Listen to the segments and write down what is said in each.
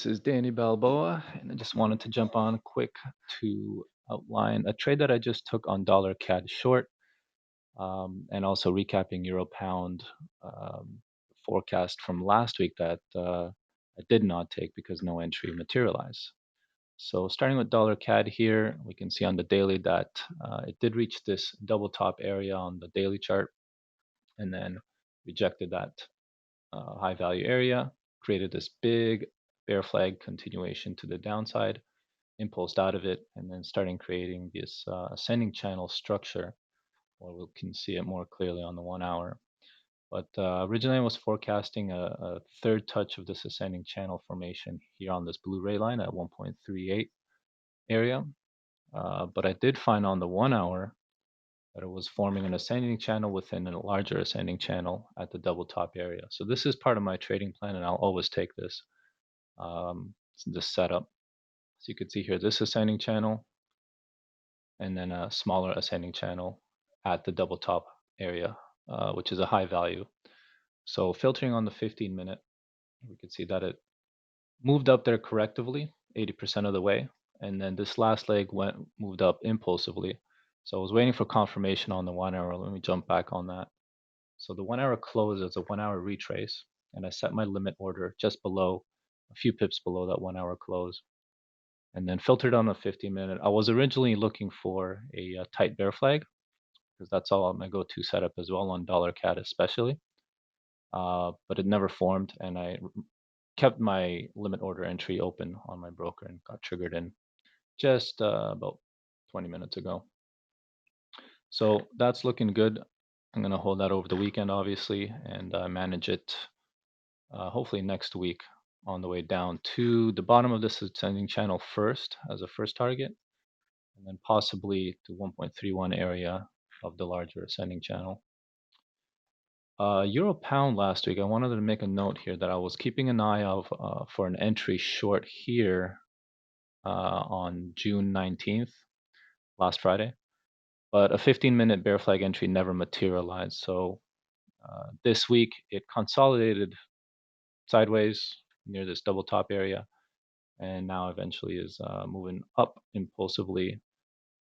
This is Danny Balboa, and I just wanted to jump on quick to outline a trade that I just took on dollar CAD short, and also recapping euro pound forecast from last week that I did not take because no entry materialized. So starting with dollar CAD here, we can see on the daily that it did reach this double top area on the daily chart, and then rejected that high value area, created this big bear flag continuation to the downside, impulsed out of it, and then starting creating this ascending channel structure where we can see it more clearly on the 1 hour. But originally I was forecasting a third touch of this ascending channel formation here on this blue ray line at 1.38 area. But I did find on the 1 hour that it was forming an ascending channel within a larger ascending channel at the double top area. So this is part of my trading plan, and I'll always take this setup. So you can see here this ascending channel, and then a smaller ascending channel at the double top area, which is a high value. So filtering on the 15-minute, we can see that it moved up there correctively, 80% of the way, and then this last leg moved up impulsively. So I was waiting for confirmation on the 1 hour. Let me jump back on that. So the 1 hour close is a 1 hour retrace, and I set my limit order just below, a few pips below that 1 hour close, and then filtered on a 15-minute. I was originally looking for a tight bear flag because that's all my go-to setup as well on dollar CAD especially, but it never formed, and I kept my limit order entry open on my broker and got triggered in just about 20 minutes ago. So that's looking good. I'm going to hold that over the weekend, obviously, and manage it hopefully next week on the way down to the bottom of this ascending channel first as a first target, and then possibly to 1.31 area of the larger ascending channel. Euro pound last week, I wanted to make a note here that I was keeping an eye out for an entry short here on June 19th, last Friday, but a 15-minute bear flag entry never materialized. So this week it consolidated sideways near this double top area, and now eventually is moving up impulsively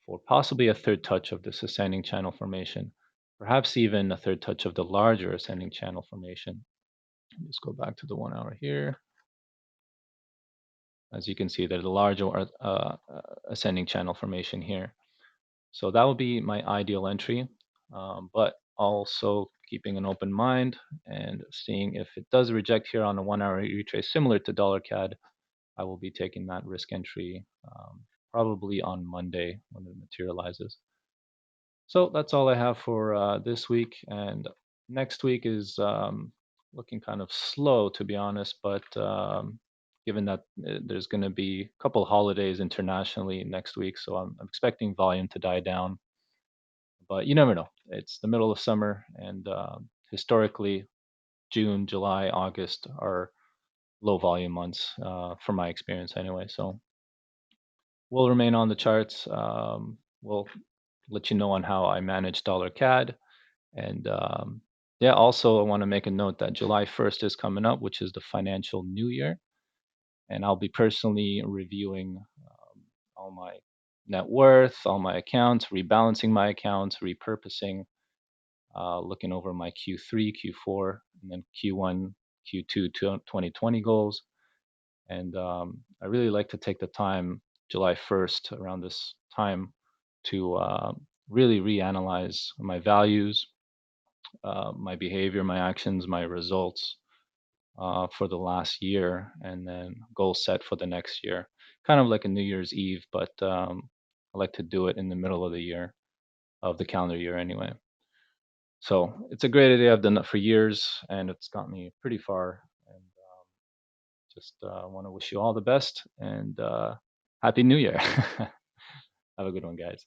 for possibly a third touch of this ascending channel formation, perhaps even a third touch of the larger ascending channel formation. Just go back to the 1 hour here. As you can see, there's a larger ascending channel formation here. So that would be my ideal entry, but also keeping an open mind and seeing if it does reject here on a 1 hour retrace similar to dollar CAD. I will be taking that risk entry probably on Monday when it materializes. So that's all I have for this week, and next week is looking kind of slow, to be honest. But given that there's going to be a couple holidays internationally next week, so I'm expecting volume to die down. But you never know. It's the middle of summer, and historically, June, July, August are low volume months from my experience anyway. So we'll remain on the charts. We'll let you know on how I manage dollar CAD. And yeah, also I want to make a note that July 1st is coming up, which is the financial new year. And I'll be personally reviewing all my net worth, all my accounts, rebalancing my accounts, repurposing, looking over my Q3, Q4, and then Q1, Q2 2020 goals. And I really like to take the time, July 1st, around this time, to really reanalyze my values, my behavior, my actions, my results for the last year, and then goal set for the next year. Kind of like a New Year's Eve, but I like to do it in the middle of the year, of the calendar year anyway. So it's a great idea. I've done that for years, and it's got me pretty far. And just want to wish you all the best and Happy New Year. Have a good one, guys.